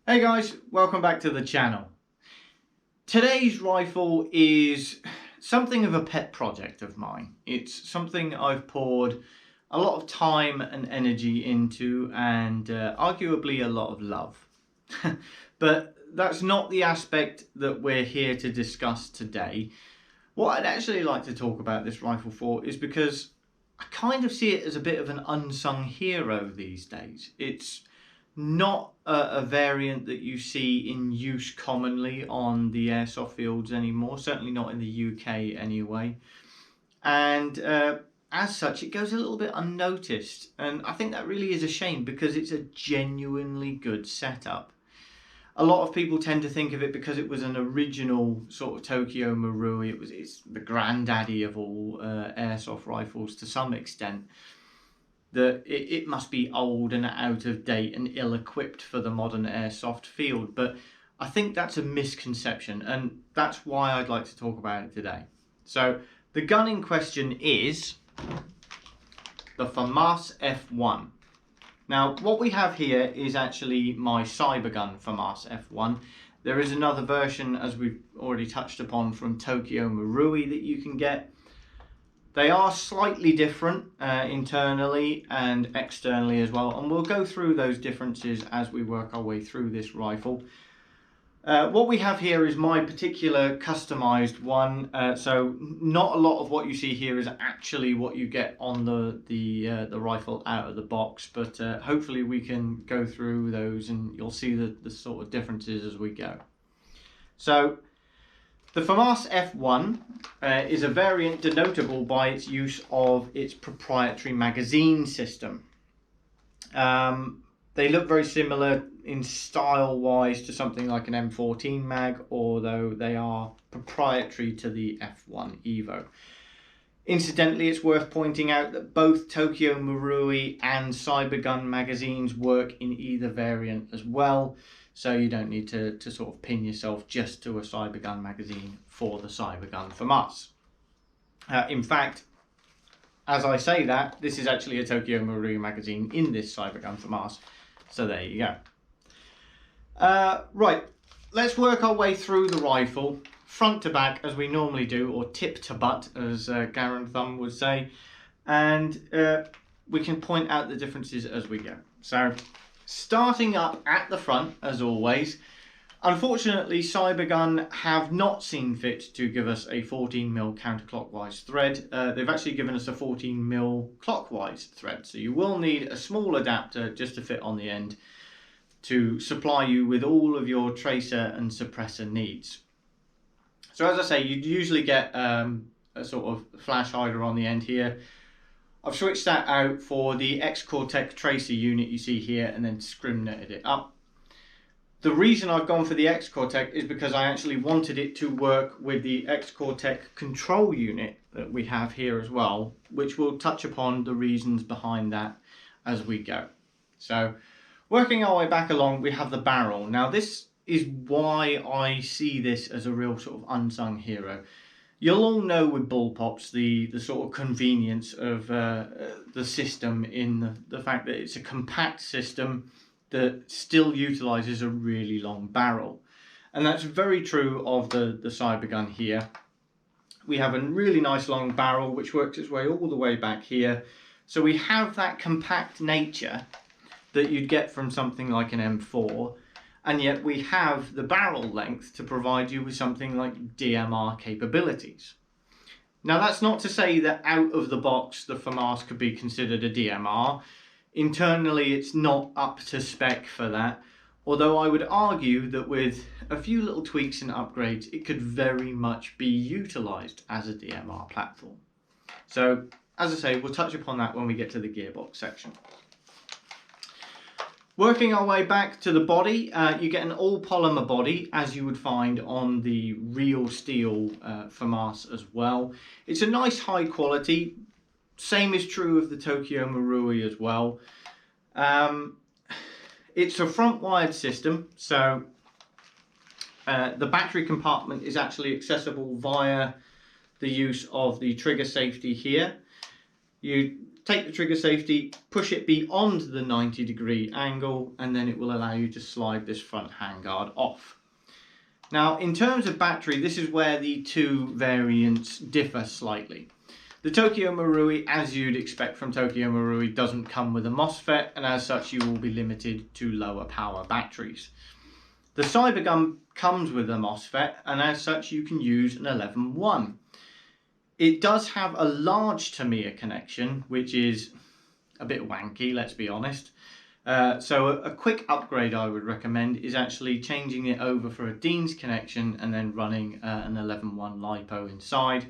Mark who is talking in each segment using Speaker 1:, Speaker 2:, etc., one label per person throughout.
Speaker 1: Hey guys, welcome back to the channel. Today's rifle is something of a pet project of mine. It's something I've poured a lot of time and energy into and arguably a lot of love. But that's not the aspect that we're here to discuss today. What I'd actually like to talk about this rifle for is because I kind of see it as a bit of an unsung hero these days. It's not a variant that you see in use commonly on the airsoft fields anymore, certainly not in the UK anyway. And as such, it goes a little bit unnoticed. And I think that really is a shame because it's a genuinely good setup. A lot of people tend to think of it because it was an original sort of Tokyo Marui. It's the granddaddy of all airsoft rifles to some extent. That it must be old and out of date and ill-equipped for the modern airsoft field, but I think that's a misconception, and that's why I'd like to talk about it today. So the gun in question is the Famas F1. Now what we have here is actually my Cybergun Famas F1. There is another version, as we've already touched upon, from Tokyo Marui that you can get. They are slightly different internally and externally as well, and we'll go through those differences as we work our way through this rifle. What we have here is my particular customized one, so not a lot of what you see here is actually what you get on the rifle out of the box, but hopefully we can go through those and you'll see the sort of differences as we go. So the Famas F1 is a variant denotable by its use of its proprietary magazine system. They look very similar in style-wise to something like an M14 mag, although they are proprietary to the F1 Evo. Incidentally, it's worth pointing out that both Tokyo Marui and Cybergun magazines work in either variant as well. So you don't need to sort of pin yourself just to a Cybergun magazine for the Cybergun Famas. In fact, as I say that, this is actually a Tokyo Marui magazine in this Cybergun Famas. So there you go. Right, let's work our way through the rifle, front to back as we normally do, or tip to butt as Garen Thumb would say. And we can point out the differences as we go. So starting up at the front, as always, unfortunately Cybergun have not seen fit to give us a 14mm counterclockwise thread. They've actually given us a 14mm clockwise thread, so you will need a small adapter just to fit on the end to supply you with all of your tracer and suppressor needs. So as I say, you'd usually get a sort of flash hider on the end here. I've switched that out for the X-Cortec tracer unit you see here and then scrim netted it up. The reason I've gone for the X-Cortec is because I actually wanted it to work with the X-Cortec control unit that we have here as well, which we'll touch upon the reasons behind that as we go. So working our way back along, we have the barrel. Now this is why I see this as a real sort of unsung hero. You'll all know with bullpups the sort of convenience of the system in the fact that it's a compact system that still utilises a really long barrel. And that's very true of the Cybergun here. We have a really nice long barrel which works its way all the way back here. So we have that compact nature that you'd get from something like an M4. And yet we have the barrel length to provide you with something like DMR capabilities. Now that's not to say that out of the box the Famas could be considered a DMR. Internally it's not up to spec for that, although I would argue that with a few little tweaks and upgrades it could very much be utilised as a DMR platform. So as I say, we'll touch upon that when we get to the gearbox section. Working our way back to the body, you get an all polymer body as you would find on the real steel Famas as well. It's a nice high quality, same is true of the Tokyo Marui as well. It's a front wired system, so the battery compartment is actually accessible via the use of the trigger safety here. You take the trigger safety, push it beyond the 90-degree angle, and then it will allow you to slide this front handguard off. Now, in terms of battery, this is where the two variants differ slightly. The Tokyo Marui, as you'd expect from Tokyo Marui, doesn't come with a MOSFET, and as such you will be limited to lower power batteries. The Cybergun comes with a MOSFET, and as such you can use an 11-1. It does have a large Tamiya connection, which is a bit wanky, let's be honest. So a quick upgrade I would recommend is actually changing it over for a Dean's connection and then running an 11-1 LiPo inside.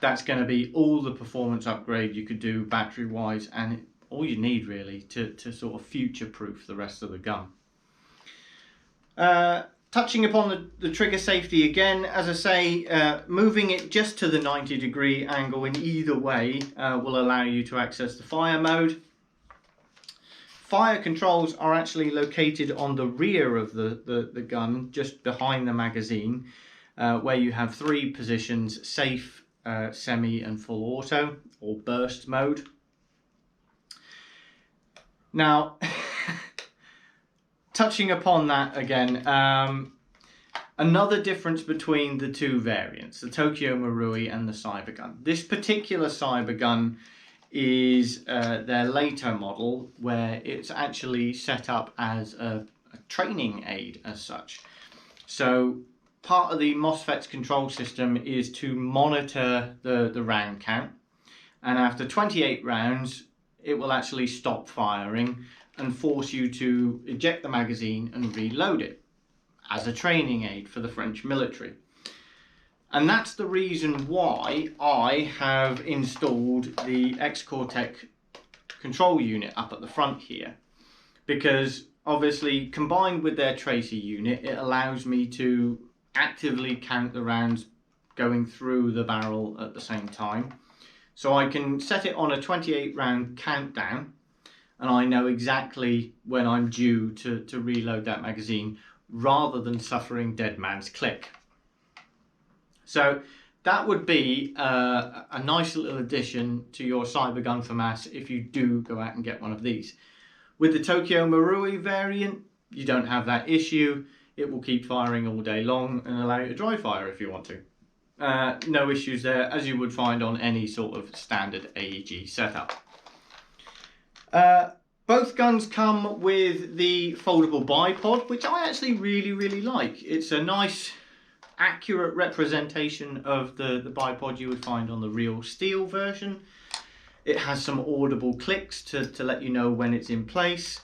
Speaker 1: That's going to be all the performance upgrade you could do battery wise, and all you need really to sort of future proof the rest of the gun. Touching upon the trigger safety again, as I say, moving it just to the 90-degree angle in either way will allow you to access the fire mode. Fire controls are actually located on the rear of the gun, just behind the magazine, where you have 3 positions: safe, semi and full auto, or burst mode. Now, touching upon that again, another difference between the two variants, the Tokyo Marui and the Cybergun. This particular Cybergun is their later model, where it's actually set up as a training aid as such. So part of the MOSFET's control system is to monitor the round count, and after 28 rounds it will actually stop firing and force you to eject the magazine and reload it as a training aid for the French military. And that's the reason why I have installed the X-Cortec control unit up at the front here, because obviously combined with their tracer unit, it allows me to actively count the rounds going through the barrel at the same time. So I can set it on a 28 round countdown, and I know exactly when I'm due to reload that magazine, rather than suffering dead man's click. So that would be a nice little addition to your Cybergun Famas if you do go out and get one of these. With the Tokyo Marui variant, you don't have that issue. It will keep firing all day long and allow you to dry fire if you want to. No issues there, as you would find on any sort of standard AEG setup. Both guns come with the Foldable Bipod, which I actually really like. It's a nice, accurate representation of the bipod you would find on the real steel version. It has some audible clicks to let you know when it's in place.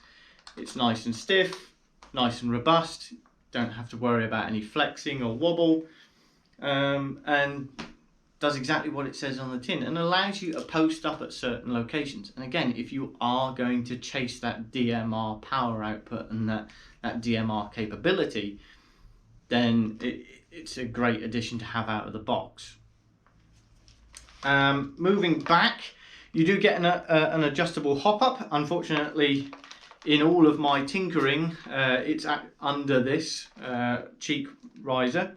Speaker 1: It's nice and stiff, nice and robust. Don't have to worry about any flexing or wobble, and does exactly what it says on the tin, and allows you to post up at certain locations. And again, if you are going to chase that DMR power output and that DMR capability, then it's a great addition to have out of the box. Moving back, you do get an adjustable hop-up. Unfortunately, in all of my tinkering, it's under this cheek riser.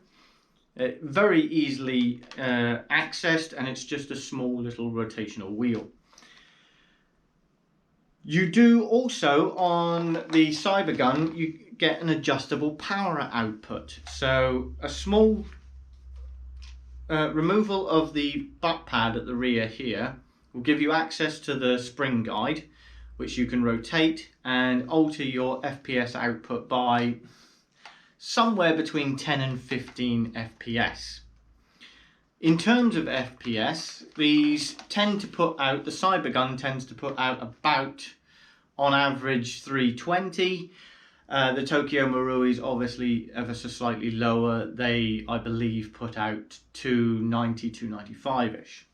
Speaker 1: Very easily accessed, and it's just a small little rotational wheel. You do also, on the Cybergun, you get an adjustable power output. So a small removal of the butt pad at the rear here will give you access to the spring guide, which you can rotate and alter your FPS output by somewhere between 10 and 15 FPS. In terms of FPS, these tend to put out, the Cybergun tends to put out about, on average, 320. The Tokyo Marui is obviously ever so slightly lower. They, I believe, put out 290, 295-ish.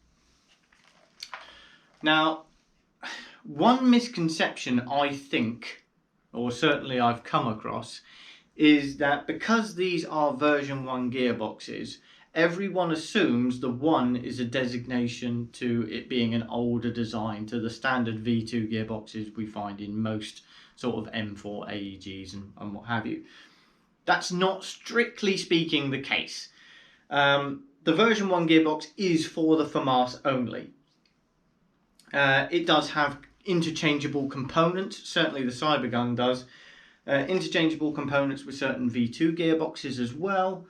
Speaker 1: Now, one misconception I think, or certainly I've come across, is that because these are version 1 gearboxes, everyone assumes the 1 is a designation to it being an older design, to the standard V2 gearboxes we find in most sort of M4 AEGs and what have you. That's not strictly speaking the case. The version 1 gearbox is for the Famas only. It does have interchangeable components, certainly the Cybergun does. Interchangeable components with certain V2 gearboxes as well,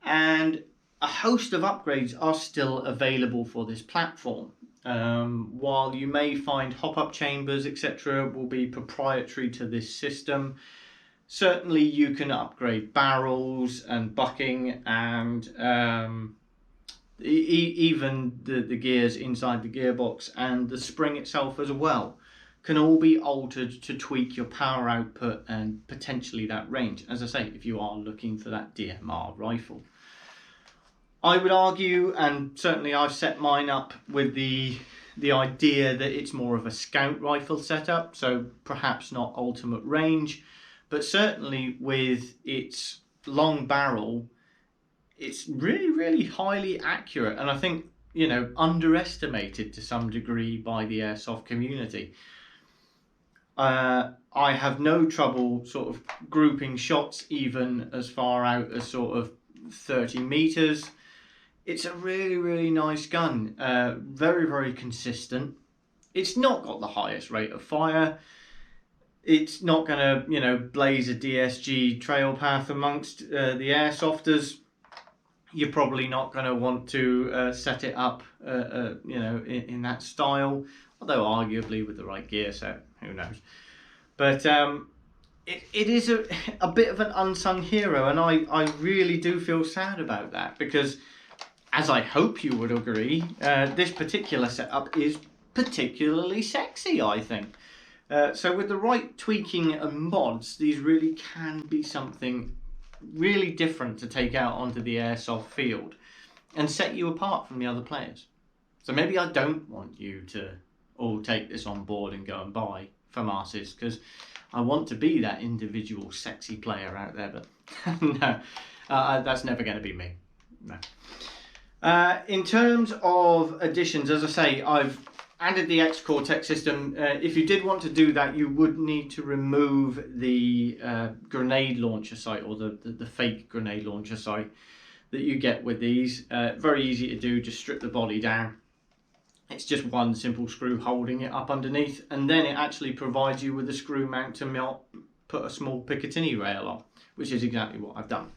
Speaker 1: and a host of upgrades are still available for this platform. While you may find hop-up chambers, etc., will be proprietary to this system, certainly you can upgrade barrels and bucking and even the gears inside the gearbox and the spring itself as well can all be altered to tweak your power output and potentially that range, as I say, if you are looking for that DMR rifle. I would argue, and certainly I've set mine up with the idea that it's more of a scout rifle setup, so perhaps not ultimate range, but certainly with its long barrel, it's really highly accurate, and I think, you know, underestimated to some degree by the airsoft community. I have no trouble sort of grouping shots even as far out as sort of 30 meters. It's a really nice gun, very consistent. It's not got the highest rate of fire. It's not going to, you know, blaze a DSG trail path amongst the airsofters. You're probably not going to want to set it up, you know, in that style. Although arguably with the right gear set, who knows. But it is a bit of an unsung hero, and I really do feel sad about that, because, as I hope you would agree, this particular setup is particularly sexy, I think. So with the right tweaking and mods, these really can be something really different to take out onto the airsoft field and set you apart from the other players. So maybe I don't want you to all take this on board and go and buy Famas's, because I want to be that individual sexy player out there, but no, that's never going to be me. No. In terms of additions, as I say, I've added the X-Cortex system. If you did want to do that, you would need to remove the grenade launcher sight, or the fake grenade launcher sight that you get with these. Very easy to do, just strip the body down. It's just one simple screw holding it up underneath, and then it actually provides you with a screw mount to put a small Picatinny rail on, which is exactly what I've done.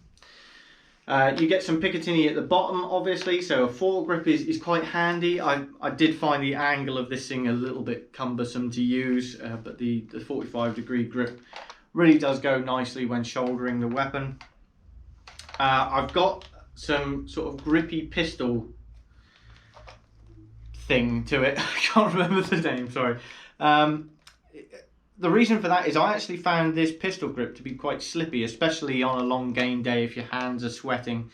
Speaker 1: You get some Picatinny at the bottom, obviously, so a foregrip is quite handy. I did find the angle of this thing a little bit cumbersome to use, but the 45-degree grip really does go nicely when shouldering the weapon. I've got some sort of grippy pistol thing to it. I can't remember the name, sorry. The reason for that is I actually found this pistol grip to be quite slippy, especially on a long game day if your hands are sweating.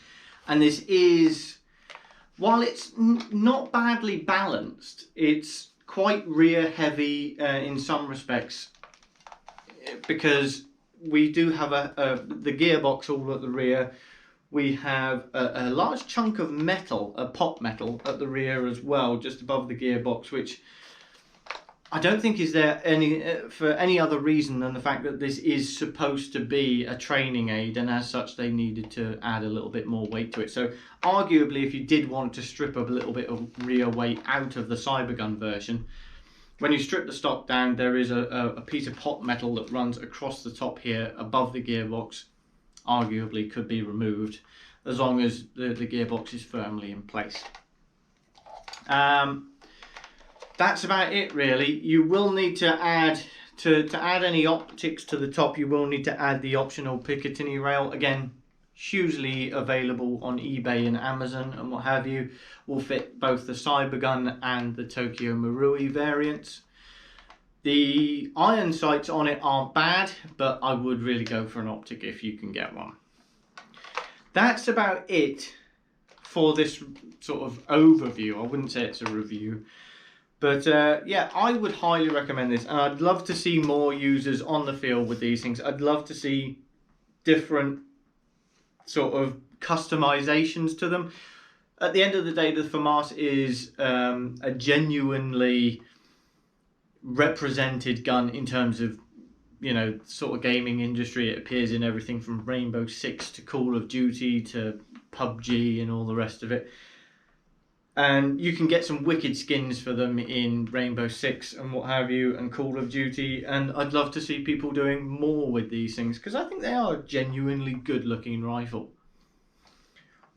Speaker 1: And this is, while it's not badly balanced, it's quite rear heavy in some respects, because we do have the gearbox all at the rear. We have a large chunk of metal, a pot metal at the rear as well, just above the gearbox, which I don't think is there for any other reason than the fact that this is supposed to be a training aid, and as such they needed to add a little bit more weight to it. So arguably, if you did want to strip a little bit of rear weight out of the Cybergun version, when you strip the stock down, there is a piece of pot metal that runs across the top here above the gearbox. Arguably could be removed as long as the gearbox is firmly in place. That's about it, really. You will need to add any optics to the top. You will need to add the optional Picatinny rail. Again, hugely available on eBay and Amazon and what have you. Will fit both the Cybergun and the Tokyo Marui variants. The iron sights on it aren't bad, but I would really go for an optic if you can get one. That's about it for this sort of overview. I wouldn't say it's a review. But yeah, I would highly recommend this, and I'd love to see more users on the field with these things. I'd love to see different sort of customizations to them. At the end of the day, the Famas is a genuinely represented gun in terms of, you know, sort of gaming industry. It appears in everything from Rainbow Six to Call of Duty to PUBG and all the rest of it. And you can get some wicked skins for them in Rainbow Six and what have you, and Call of Duty. And I'd love to see people doing more with these things, because I think they are a genuinely good looking rifle.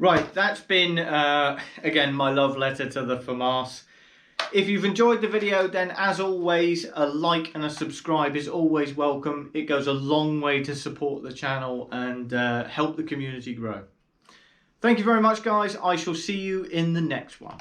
Speaker 1: Right, that's been, again, my love letter to the Famas. If you've enjoyed the video, then as always, a like and a subscribe is always welcome. It goes a long way to support the channel and help the community grow. Thank you very much, guys. I shall see you in the next one.